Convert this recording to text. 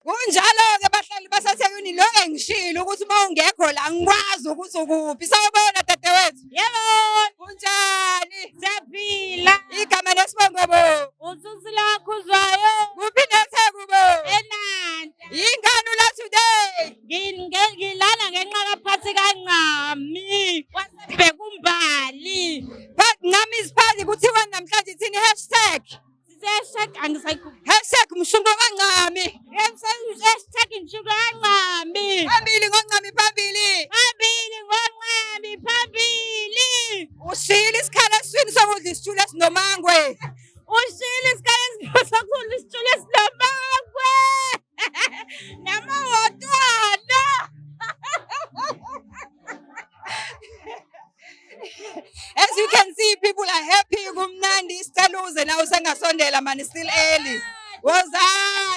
Kunjalo-ke bahlali basathekweni lo engishilo ukuthi uma ungekho la ngikwazi ukuthi ukuphi. Sawubona dadewethu. Yebo, Kunjani? siyaphila. Igama lesibongo bo. Ususila khuzwayo. Kuphi neTheku bo? Enanda. Yingane la today. Ngilana ngenxa kaphathi kaNcami. Wasebheka umbali. But Ncami isiphathi kuthiwa namhlanje ithini hashtag. Hashtag angisayikhuluma. Hashtag mshungo kaNcami. Hashtag mshuka kaNcami. Phambili ngoNcami phambili. Phambili ngoNcami phambili. Ushila isikhala eswini sokudla isitshulu esinomangwe. Ushila isikhala sokudla isitshulu esinomangwe. Namawotwana. As you can see, people are happy. Kumnandi isicelo uze nawe sengasondela man, it's still early. What's up?